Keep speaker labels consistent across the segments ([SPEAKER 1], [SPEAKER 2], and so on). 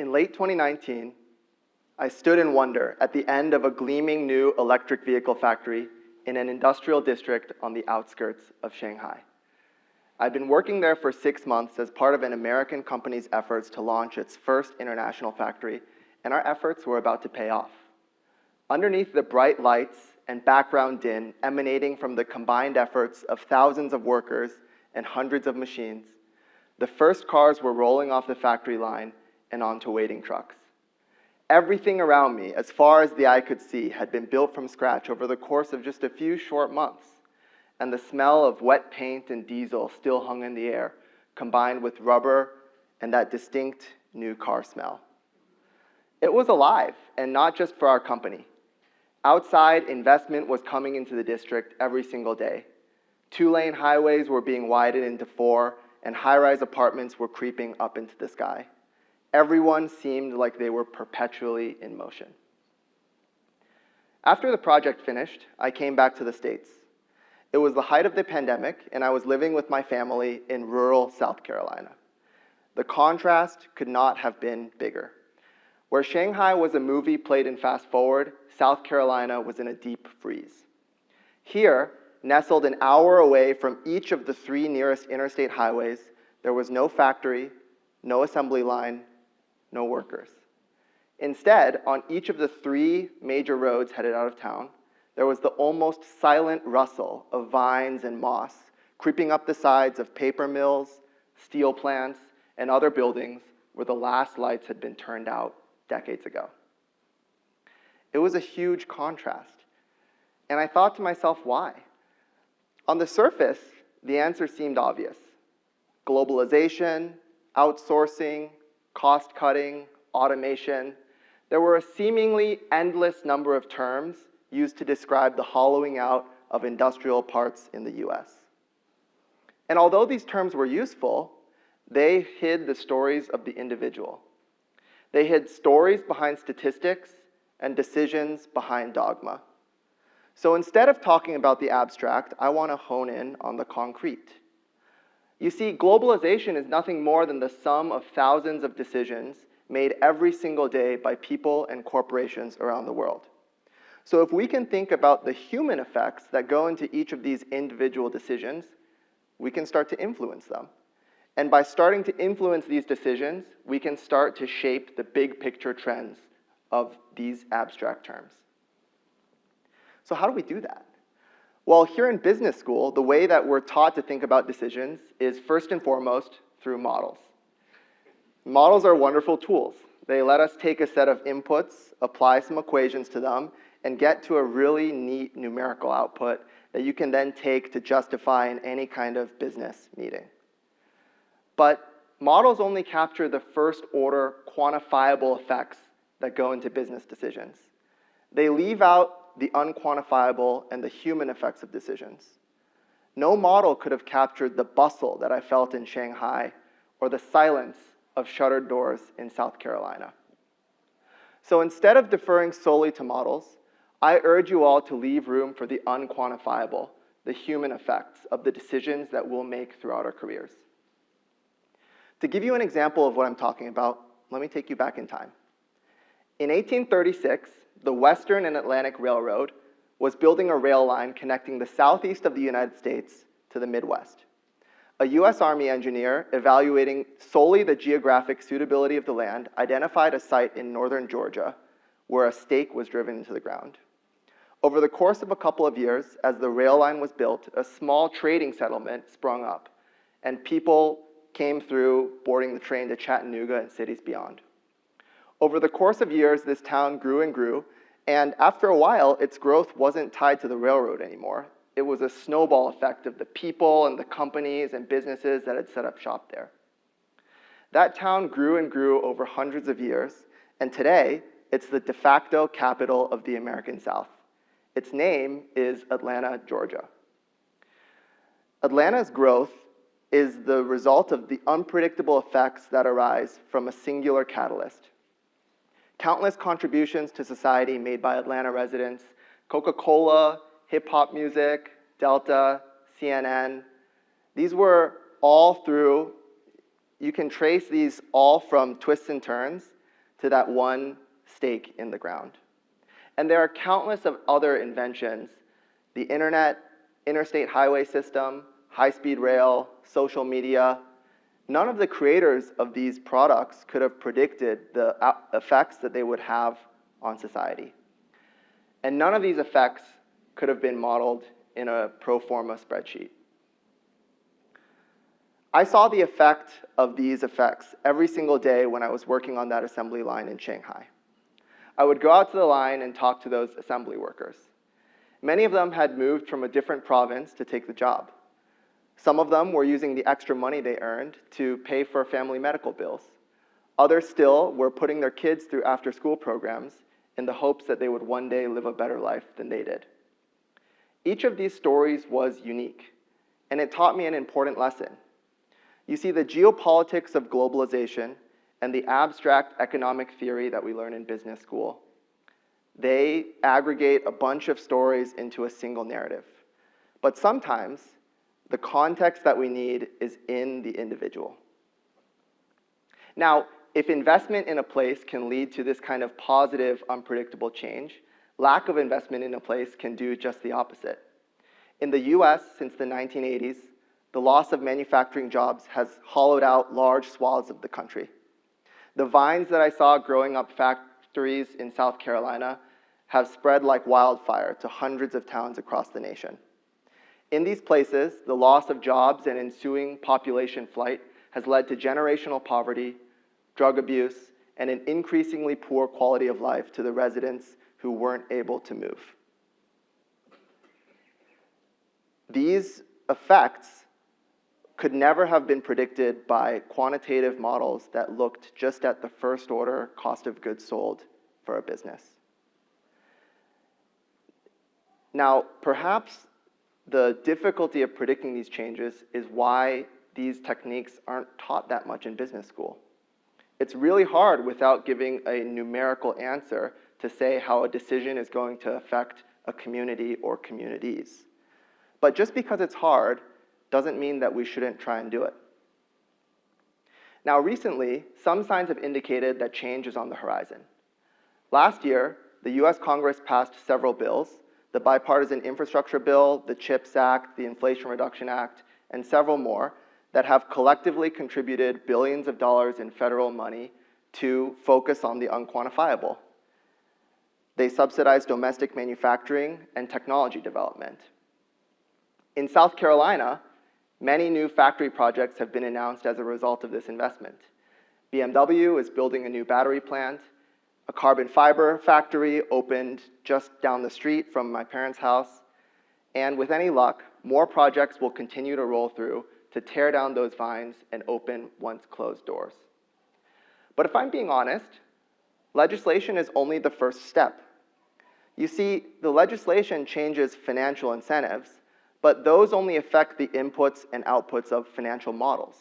[SPEAKER 1] In late 2019, I stood in wonder at the end of a gleaming new electric vehicle factory in an industrial district on the outskirts of Shanghai. I'd been working there for 6 months as part of an American company's efforts to launch its first international factory, and our efforts were about to pay off. Underneath the bright lights and background din emanating from the combined efforts of thousands of workers and hundreds of machines, the first cars were rolling off the factory line and onto waiting trucks. Everything around me, as far as the eye could see, had been built from scratch over the course of just a few short months, and the smell of wet paint and diesel still hung in the air, combined with rubber and that distinct new car smell. It was alive, and not just for our company. Outside, investment was coming into the district every single day. 2-lane highways were being widened into 4, and high-rise apartments were creeping up into the sky. Everyone seemed like they were perpetually in motion. After the project finished, I came back to the States. It was the height of the pandemic, and I was living with my family in rural South Carolina. The contrast could not have been bigger. Where Shanghai was a movie played in fast forward, South Carolina was in a deep freeze. Here, nestled an hour away from each of the 3 nearest interstate highways, there was no factory, no assembly line, no workers. Instead, on each of the 3 major roads headed out of town, there was the almost silent rustle of vines and moss creeping up the sides of paper mills, steel plants, and other buildings where the last lights had been turned out decades ago. It was a huge contrast, and I thought to myself, why? On the surface, the answer seemed obvious. Globalization, outsourcing, cost-cutting, automation. There were a seemingly endless number of terms used to describe the hollowing out of industrial parts in the US. And although these terms were useful, they hid the stories of the individual. They hid stories behind statistics and decisions behind dogma. So instead of talking about the abstract, I want to hone in on the concrete. You see, globalization is nothing more than the sum of thousands of decisions made every single day by people and corporations around the world. So if we can think about the human effects that go into each of these individual decisions, we can start to influence them. And by starting to influence these decisions, we can start to shape the big picture trends of these abstract terms. So how do we do that? Well, here in business school, the way that we're taught to think about decisions is first and foremost through models. Models are wonderful tools. They let us take a set of inputs, apply some equations to them, and get to a really neat numerical output that you can then take to justify in any kind of business meeting. But models only capture the first order quantifiable effects that go into business decisions. They leave out the unquantifiable and the human effects of decisions. No model could have captured the bustle that I felt in Shanghai or the silence of shuttered doors in South Carolina. So instead of deferring solely to models, I urge you all to leave room for the unquantifiable, the human effects of the decisions that we'll make throughout our careers. To give you an example of what I'm talking about, let me take you back in time. In 1836, the Western and Atlantic Railroad was building a rail line connecting the southeast of the United States to the Midwest. A US Army engineer evaluating solely the geographic suitability of the land identified a site in northern Georgia where a stake was driven into the ground. Over the course of a couple of years, as the rail line was built, a small trading settlement sprung up, and people came through boarding the train to Chattanooga and cities beyond. Over the course of years, this town grew and grew, and after a while, its growth wasn't tied to the railroad anymore. It was a snowball effect of the people and the companies and businesses that had set up shop there. That town grew and grew over hundreds of years, and today, it's the de facto capital of the American South. Its name is Atlanta, Georgia. Atlanta's growth is the result of the unpredictable effects that arise from a singular catalyst. Countless contributions to society made by Atlanta residents, Coca-Cola, hip-hop music, Delta, CNN, these were all through, you can trace these all from twists and turns to that one stake in the ground. And there are countless of other inventions: the internet, interstate highway system, high-speed rail, social media. None of the creators of these products could have predicted the effects that they would have on society. And none of these effects could have been modeled in a pro forma spreadsheet. I saw the effect of these effects every single day when I was working on that assembly line in Shanghai. I would go out to the line and talk to those assembly workers. Many of them had moved from a different province to take the job. Some of them were using the extra money they earned to pay for family medical bills. Others still were putting their kids through after-school programs in the hopes that they would one day live a better life than they did. Each of these stories was unique, and it taught me an important lesson. You see, the geopolitics of globalization and the abstract economic theory that we learn in business school, they aggregate a bunch of stories into a single narrative. But sometimes, the context that we need is in the individual. Now, if investment in a place can lead to this kind of positive, unpredictable change, lack of investment in a place can do just the opposite. In the US, since the 1980s, the loss of manufacturing jobs has hollowed out large swaths of the country. The vines that I saw growing up factories in South Carolina have spread like wildfire to hundreds of towns across the nation. In these places, the loss of jobs and ensuing population flight has led to generational poverty, drug abuse, and an increasingly poor quality of life to the residents who weren't able to move. These effects could never have been predicted by quantitative models that looked just at the first order cost of goods sold for a business. Now, perhaps the difficulty of predicting these changes is why these techniques aren't taught that much in business school. It's really hard without giving a numerical answer to say how a decision is going to affect a community or communities. But just because it's hard doesn't mean that we shouldn't try and do it. Now, recently, some signs have indicated that change is on the horizon. Last year, the US Congress passed several bills: the Bipartisan Infrastructure Bill, the CHIPS Act, the Inflation Reduction Act, and several more that have collectively contributed billions of dollars in federal money to focus on the unquantifiable. They subsidize domestic manufacturing and technology development. In South Carolina, many new factory projects have been announced as a result of this investment. BMW is building a new battery plant. A carbon fiber factory opened just down the street from my parents' house. And with any luck, more projects will continue to roll through to tear down those vines and open once closed doors. But if I'm being honest, legislation is only the first step. You see, the legislation changes financial incentives, but those only affect the inputs and outputs of financial models.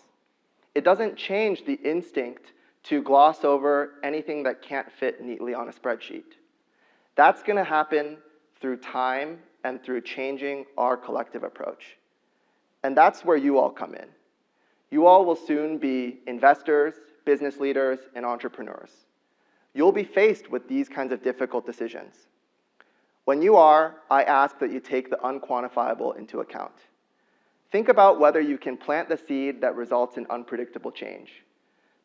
[SPEAKER 1] It doesn't change the instinct to gloss over anything that can't fit neatly on a spreadsheet. That's going to happen through time and through changing our collective approach. And that's where you all come in. You all will soon be investors, business leaders, and entrepreneurs. You'll be faced with these kinds of difficult decisions. When you are, I ask that you take the unquantifiable into account. Think about whether you can plant the seed that results in unpredictable change.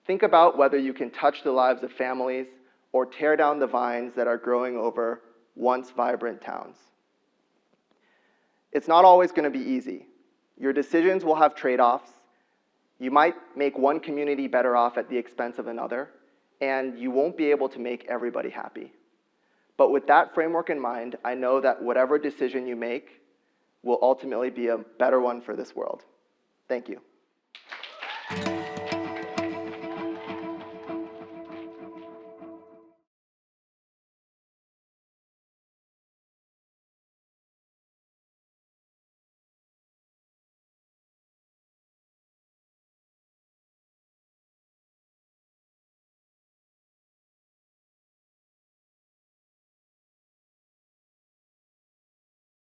[SPEAKER 1] Think about whether you can touch the lives of families or tear down the vines that are growing over once vibrant towns. It's not always going to be easy. Your decisions will have trade-offs. You might make one community better off at the expense of another, and you won't be able to make everybody happy. But with that framework in mind, I know that whatever decision you make will ultimately be a better one for this world. Thank you.